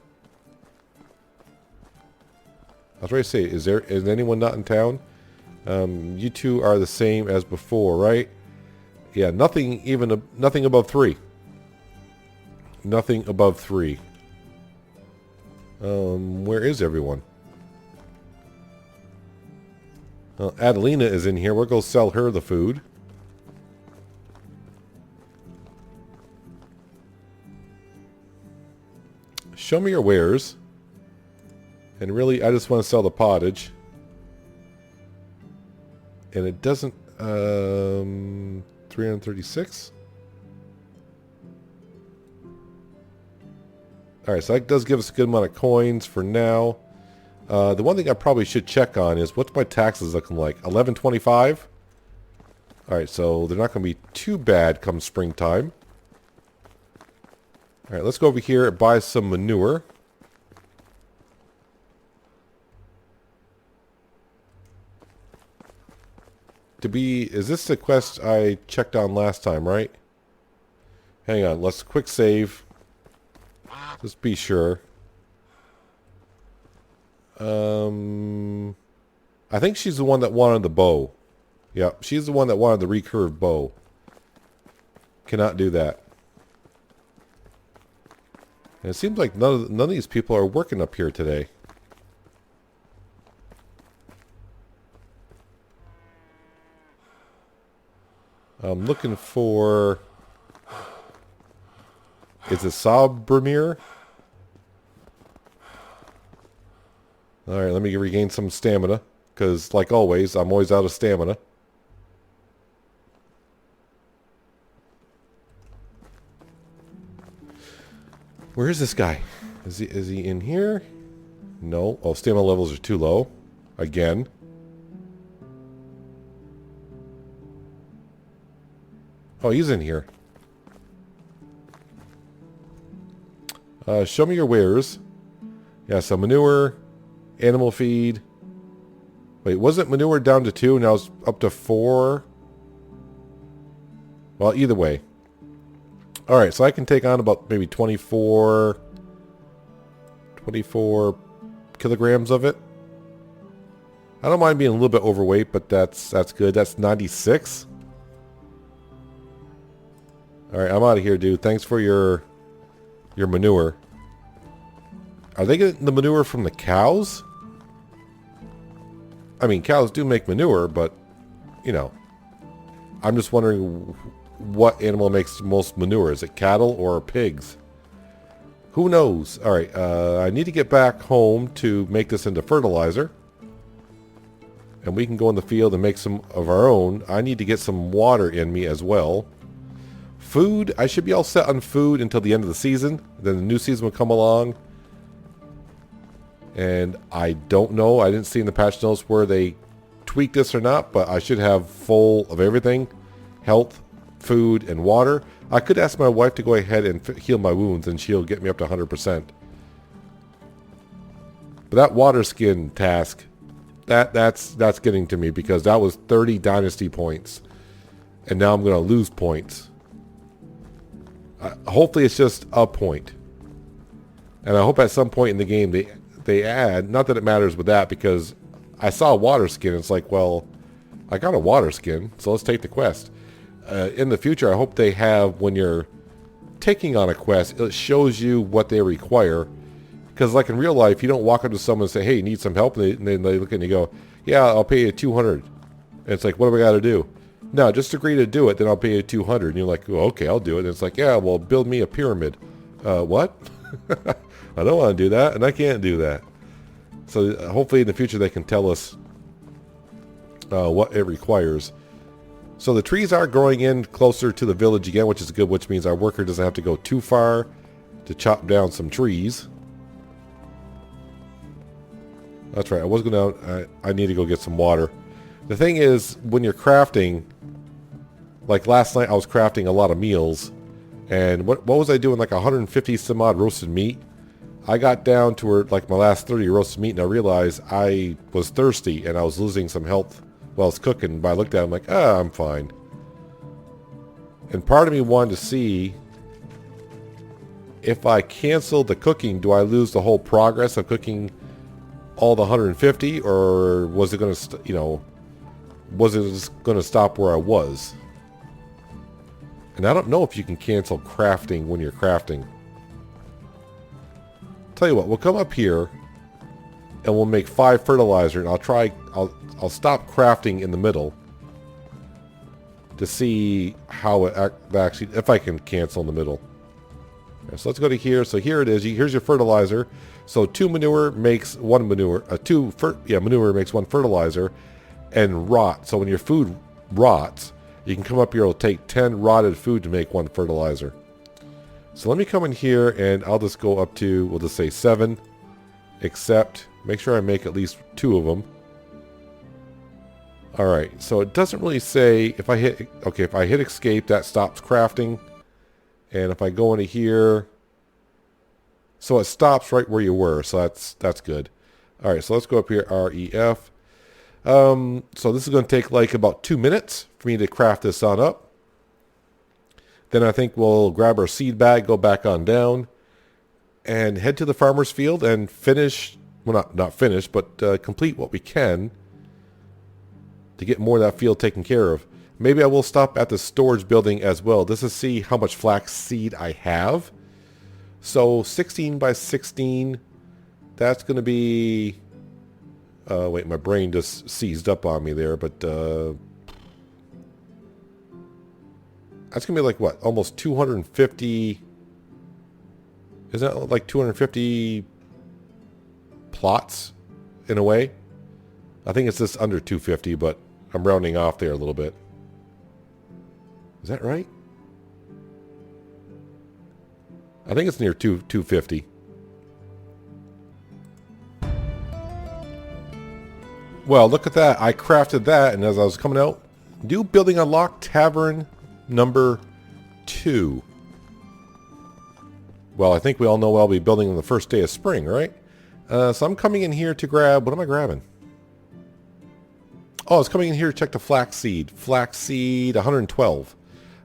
I was ready to say, is anyone not in town? You two are the same as before, right? Yeah, nothing above 3. Nothing above 3. Where is everyone? Adelina is in here. We'll go sell her the food. Show me your wares. And really, I just want to sell the pottage. And it doesn't... 336? Alright, so that does give us a good amount of coins for now. The one thing I probably should check on is what's my taxes looking like? 1125? Alright, so they're not going to be too bad come springtime. Alright, let's go over here and buy some manure. Is this the quest I checked on last time, right? Hang on, let's quick save. Just be sure. I think she's the one that wanted the bow. Yep, she's the one that wanted the recurved bow. Cannot do that. And it seems like none of these people are working up here today. I'm looking for... Is it Sabromir? Alright, let me regain some stamina. Because, like always, I'm always out of stamina. Where is this guy? Is he in here? No. Oh, stamina levels are too low. Again. Oh, he's in here. Show me your wares. Yeah, so manure, animal feed. Wait, wasn't manure down to 2? Now it's up to 4? Well, either way. Alright, so I can take on about maybe 24 kilograms of it. I don't mind being a little bit overweight, but that's good. That's 96. Alright, I'm out of here, dude. Thanks for your manure. Are they getting the manure from the cows? I mean, cows do make manure, but, you know. I'm just wondering what animal makes most manure. Is it cattle or pigs? Who knows? Alright, I need to get back home to make this into fertilizer. And we can go in the field and make some of our own. I need to get some water in me as well. Food, I should be all set on food until the end of the season. Then the new season will come along. And I don't know. I didn't see in the patch notes where they tweaked this or not. But I should have full of everything. Health, food, and water. I could ask my wife to go ahead and heal my wounds, and she'll get me up to 100%. But that water skin task, that's getting to me, because that was 30 dynasty points. And now I'm going to lose points. Hopefully it's just a point. And I hope at some point in the game they add, not that it matters with that, because I saw a water skin. It's like, well, I got a water skin, so let's take the quest. In the future, I hope they have, when you're taking on a quest, it shows you what they require. Because like in real life, you don't walk up to someone and say, hey, you need some help? And then they look at you and go, yeah, I'll pay you 200. And it's like, what do I got to do? No, just agree to do it, then I'll pay you 200. And you're like, well, okay, I'll do it. And it's like, yeah, well, build me a pyramid. What? I don't want to do that, and I can't do that. So hopefully in the future they can tell us what it requires. So the trees are growing in closer to the village again, which is good, which means our worker doesn't have to go too far to chop down some trees. That's right, I was going to, I need to go get some water. The thing is, when you're crafting, like last night I was crafting a lot of meals, and what was I doing, like 150 some odd roasted meat? I got down to where, like my last 30 roasted meat, and I realized I was thirsty and I was losing some health while I was cooking. But I looked at it, I'm like, I'm fine. And part of me wanted to see if I cancel the cooking, do I lose the whole progress of cooking all the 150, or was it going to, was it just going to stop where I was? And I don't know if you can cancel crafting when you're crafting. Tell you what, we'll come up here and we'll make 5 fertilizer, and I'll stop crafting in the middle to see how it actually, if I can cancel in the middle. Okay, so let's go to here. So here it is. Here's your fertilizer. So 2 manure makes 1 manure. Manure makes 1 fertilizer, and rot. So when your food rots, you can come up here. It'll take 10 rotted food to make 1 fertilizer. So let me come in here, and I'll just go up to, we'll just say 7, except make sure I make at least 2 of them. All right, so it doesn't really say if I hit, okay, if I hit escape, that stops crafting. And if I go into here, so it stops right where you were, so that's good. All right, so let's go up here, REF. So this is going to take like about 2 minutes for me to craft this on up. Then I think we'll grab our seed bag, go back on down, and head to the farmer's field and finish, well, not finish, but complete what we can to get more of that field taken care of. Maybe I will stop at the storage building as well, just to see how much flax seed I have. So 16 by 16, that's going to be, wait, my brain just seized up on me there, but that's going to be like, what, almost 250, is that like 250 plots in a way? I think it's just under 250, but I'm rounding off there a little bit. Is that right? I think it's near 250. Well, look at that. I crafted that, and as I was coming out, new building unlocked, tavern number 2. Well, I think we all know I'll be building on the first day of spring, right? So I'm coming in here to grab, what am I grabbing? Oh, I was coming in here to check the flaxseed. Flaxseed 112.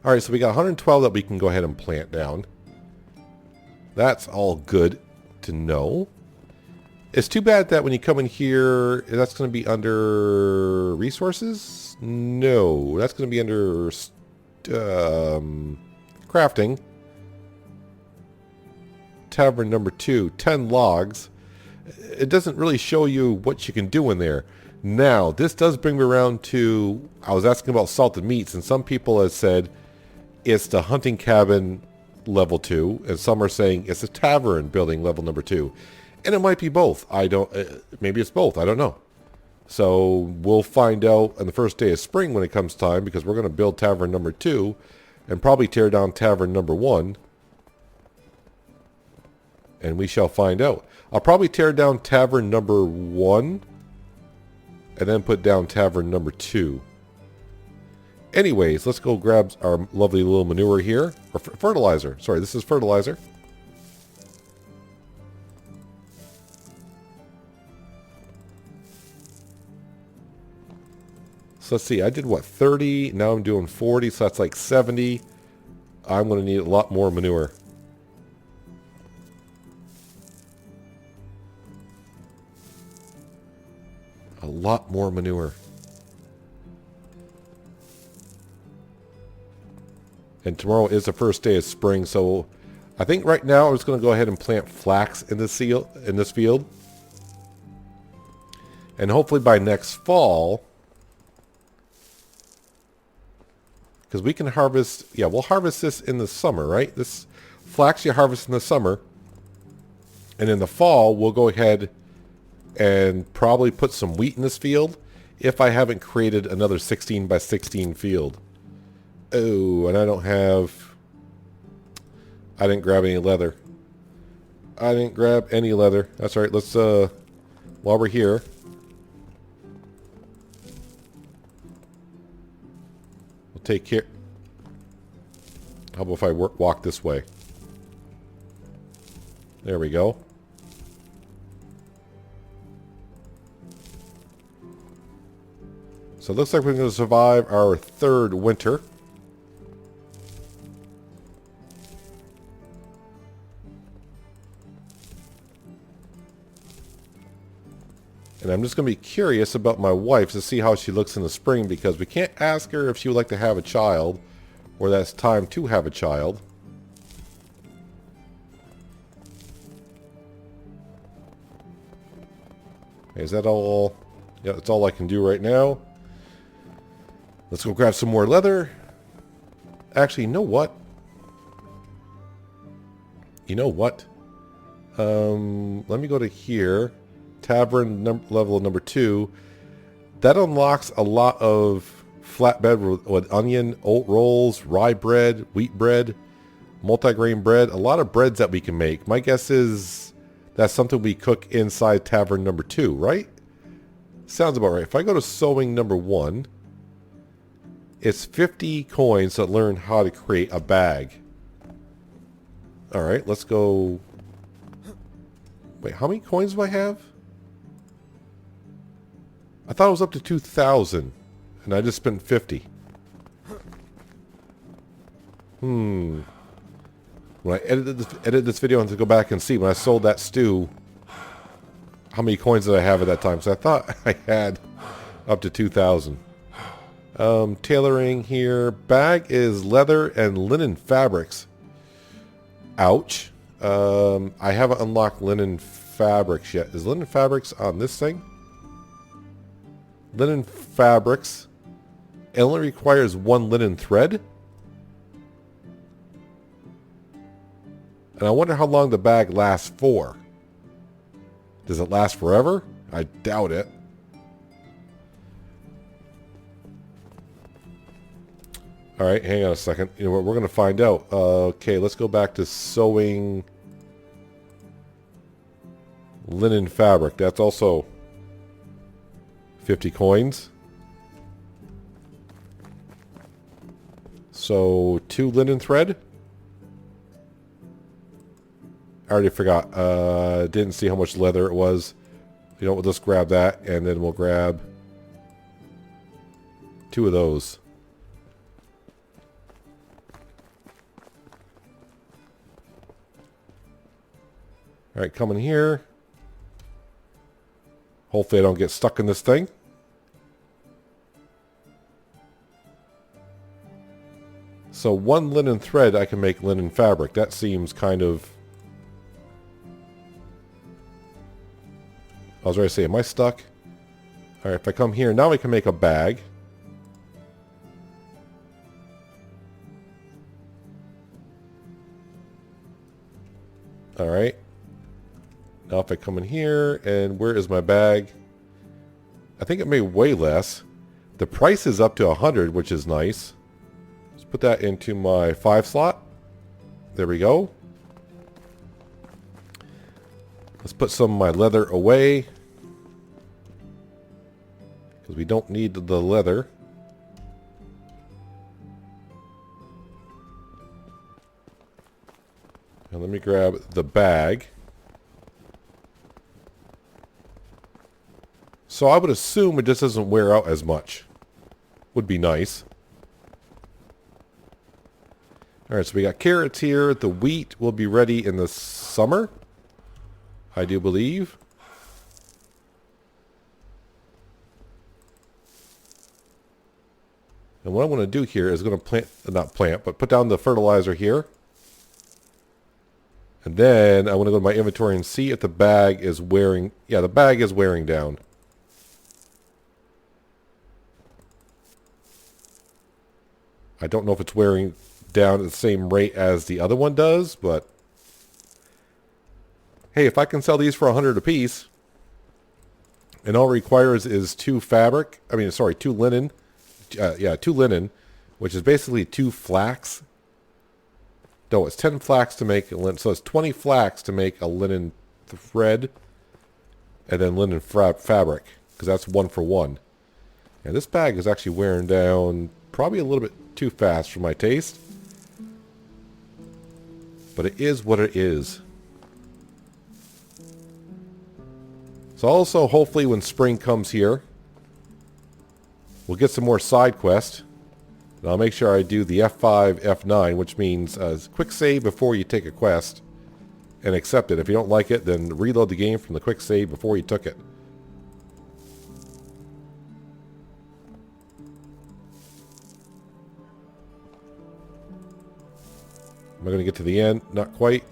All right, so we got 112 that we can go ahead and plant down. That's all good to know. It's too bad that when you come in here, that's going to be under resources? No, that's going to be under crafting. Tavern number 2, 10 logs. It doesn't really show you what you can do in there. Now, this does bring me around to, I was asking about salted meats, and some people have said it's the hunting cabin level 2, and some are saying it's a tavern building level number 2. And it might be both. I don't, maybe it's both. I don't know. So we'll find out on the first day of spring when it comes time, because we're going to build tavern number 2 and probably tear down tavern number 1. And we shall find out. I'll probably tear down tavern number 1 and then put down tavern number 2. Anyways, let's go grab our lovely little manure here. Or fertilizer. Sorry, this is fertilizer. So let's see, I did what, 30? Now I'm doing 40, so that's like 70. I'm going to need a lot more manure. A lot more manure. And tomorrow is the first day of spring, so I think right now I'm just going to go ahead and plant flax in this field. And hopefully by next fall, because we can harvest, yeah, we'll harvest this in the summer, right? This flax you harvest in the summer. And in the fall, we'll go ahead and probably put some wheat in this field if I haven't created another 16 by 16 field. Oh, and I didn't grab any leather. I didn't grab any leather. That's all right. Let's, while we're here, we'll take care. How about if I walk this way? There we go. So it looks like we're going to survive our third winter. And I'm just going to be curious about my wife to see how she looks in the spring, because we can't ask her if she would like to have a child or that's time to have a child. Okay, is that all? Yeah, that's all I can do right now. Let's go grab some more leather. Actually, you know what? Let me go to here. Tavern level number 2. That unlocks a lot of flatbread with onion, oat rolls, rye bread, wheat bread, multigrain bread. A lot of breads that we can make. My guess is that's something we cook inside tavern number 2, right? Sounds about right. If I go to sewing number 1, it's 50 coins to learn how to create a bag. Alright, let's go. Wait, how many coins do I have? I thought it was up to 2,000, and I just spent 50. When I edit this video, I have to go back and see when I sold that stew, how many coins did I have at that time? So I thought I had up to 2,000. Tailoring here. Bag is leather and linen fabrics. Ouch. I haven't unlocked linen fabrics yet. Is linen fabrics on this thing? Linen fabrics. It only requires 1 linen thread. And I wonder how long the bag lasts for. Does it last forever? I doubt it. Alright, hang on a second. You know what? We're going to find out. Okay, let's go back to sewing linen fabric. That's also 50 coins. So, 2 linen thread. I already forgot. Didn't see how much leather it was. You know what? We'll just grab that, and then we'll grab 2 of those. Alright, coming here. Hopefully I don't get stuck in this thing. So 1 linen thread, I can make linen fabric. That seems kind of... I was ready to say, am I stuck? Alright, if I come here, now I can make a bag. Alright. Now if I come in here, and where is my bag? I think it made way less. The price is up to 100, which is nice. Let's put that into my 5 slot. There we go. Let's put some of my leather away, because we don't need the leather. Let me grab the bag. So I would assume it just doesn't wear out as much. Would be nice. Alright, so we got carrots here. The wheat will be ready in the summer, I do believe. And what I'm going to do here is going to put down the fertilizer here. And then I want to go to my inventory and see if the bag is wearing... Yeah, the bag is wearing down. I don't know if it's wearing down at the same rate as the other one does, but... Hey, if I can sell these for 100 a piece, and all it requires is 2 linen. 2 linen, which is basically 2 flax. No, it's 10 flax to make a linen. So it's 20 flax to make a linen thread, and then linen fabric, because that's 1 for 1. And this bag is actually wearing down probably a little bit too fast for my taste. But it is what it is. So also, hopefully when spring comes here, we'll get some more side quests. And I'll make sure I do the F5, F9, which means quick save before you take a quest and accept it. If you don't like it, then reload the game from the quick save before you took it. Am I going to get to the end? Not quite.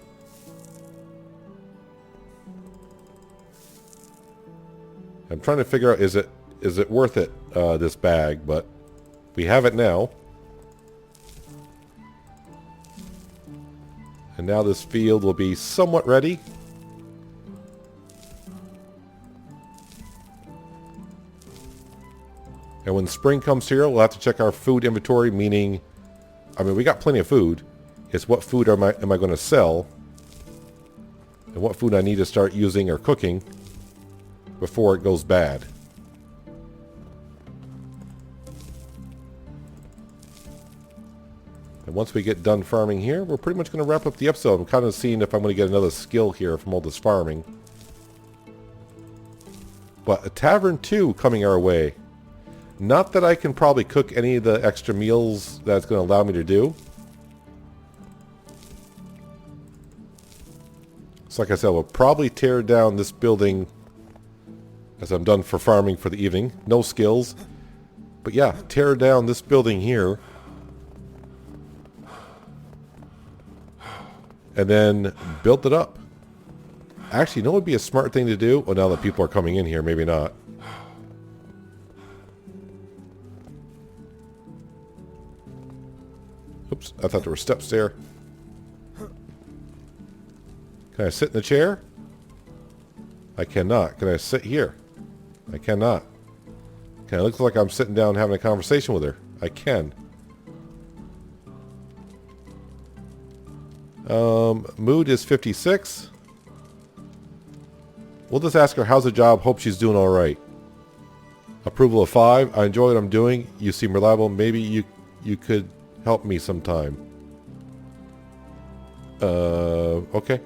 I'm trying to figure out, is it worth it, this bag, but we have it now. And now this field will be somewhat ready. And when spring comes here, we'll have to check our food inventory, meaning, I mean, we got plenty of food. It's what food am I going to sell, and what food I need to start using or cooking before it goes bad. And once we get done farming here, we're pretty much going to wrap up the episode. I'm kind of seeing if I'm going to get another skill here from all this farming. But a tavern 2 coming our way. Not that I can probably cook any of the extra meals that's going to allow me to do. So like I said, we'll probably tear down this building as I'm done for farming for the evening. No skills. But yeah, tear down this building here. And then build it up. Actually, you know what would be a smart thing to do? Well, now that people are coming in here, maybe not. Oops, I thought there were steps there. Can I sit in the chair? I cannot. Can I sit here? I cannot. Can it look like I'm sitting down having a conversation with her? I can. Mood is 56. We'll just ask her, how's the job? Hope she's doing all right. Approval of 5. I enjoy what I'm doing. You seem reliable. Maybe you could help me sometime. Okay.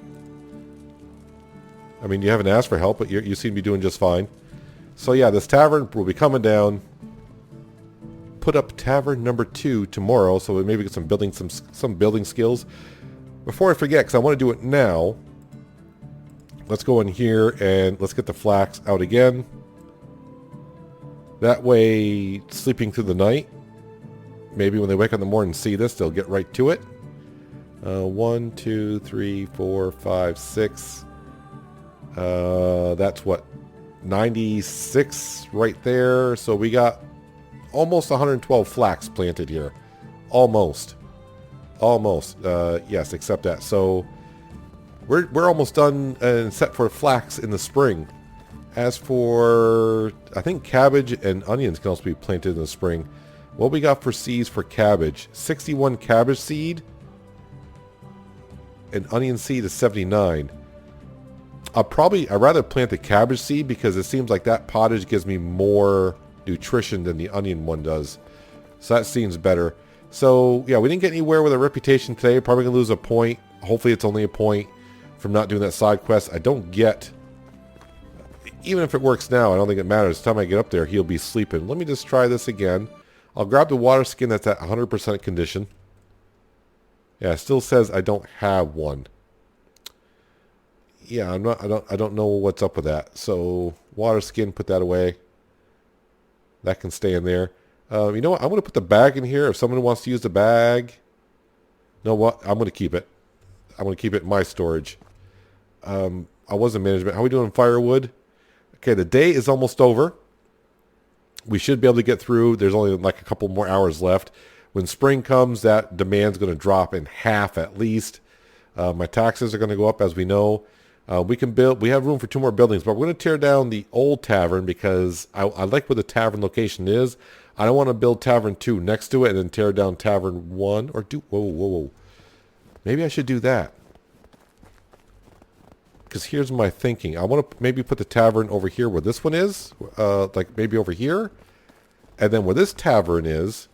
I mean, you haven't asked for help, but you seem to be doing just fine. So yeah, this tavern will be coming down. Put up tavern number 2 tomorrow, so we maybe get some building skills. Before I forget, because I want to do it now, let's go in here and let's get the flax out again. That way, sleeping through the night, maybe when they wake up in the morning and see this, they'll get right to it. 1, 2, 3, 4, 5, 6. That's what, 96 right there. So we got almost 112 flax planted here. Almost. Yes, except that. So we're almost done and set for flax in the spring. As for, I think cabbage and onions can also be planted in the spring. What we got for seeds for cabbage? 61 cabbage seed. And onion seed is 79. I'd rather plant the cabbage seed because it seems like that pottage gives me more nutrition than the onion one does. So that seems better. So yeah, we didn't get anywhere with a reputation today. Probably gonna lose a point Hopefully it's only a point from not doing that side quest. I don't get... Even if it works now, I don't think it matters. The time I get up there, he'll be sleeping. Let me just try this again. I'll grab the water skin that's at 100% condition. Yeah, it still says I don't have one. Yeah, I don't know what's up with that. So, water skin, put that away. That can stay in there. You know what? I'm going to put the bag in here. If someone wants to use the bag, you know what? I'm going to keep it. I'm going to keep it in my storage. I was in management. How are we doing on firewood? Okay, the day is almost over. We should be able to get through. There's only like a couple more hours left. When spring comes, that demand's going to drop in half at least. My taxes are going to go up, as we know. We have room for 2 more buildings, but we're going to tear down the old tavern because I like where the tavern location is. I don't want to build tavern 2 next to it and then tear down tavern 1 or do. Whoa. Maybe I should do that. Because here's my thinking. I want to maybe put the tavern over here where this one is. Like maybe over here. And then where this tavern is,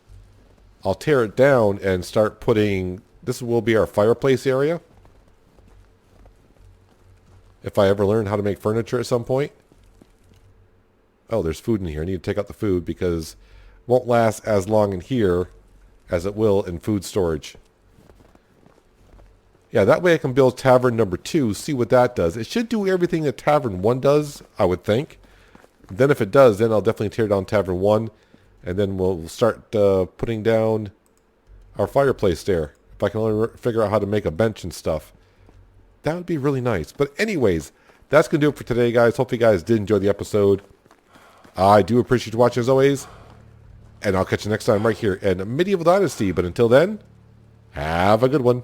I'll tear it down and start putting... This will be our fireplace area. If I ever learn how to make furniture at some point. Oh, there's food in here. I need to take out the food because it won't last as long in here as it will in food storage. Yeah, that way I can build tavern number 2, see what that does. It should do everything that tavern 1 does, I would think. Then if it does, then I'll definitely tear down tavern 1. And then we'll start putting down our fireplace there. If I can only figure out how to make a bench and stuff. That would be really nice. But anyways, that's going to do it for today, guys. Hope you guys did enjoy the episode. I do appreciate you watching as always. And I'll catch you next time right here in Medieval Dynasty. But until then, have a good one.